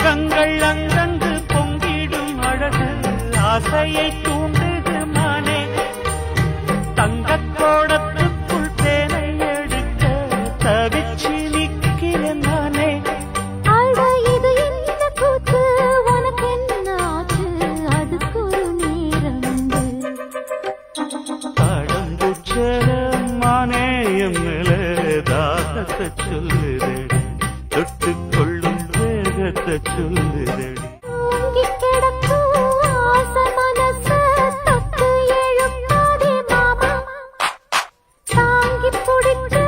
அங்கங்கள் அங்கங்கு பொங்கிடும் அழகு ஆசையை தூண்டுது மானே தங்கக் கோடத்துக்குள் தேனை எடுக்க தவிச்சு நிற்கிறேன் நானே மானே எம்மிலே தாகத்தை சொல்லுதடி தொட்டுக் கொள்ளும் வேகத்தை சொல்லுதடி தாங்கி பிடிக்க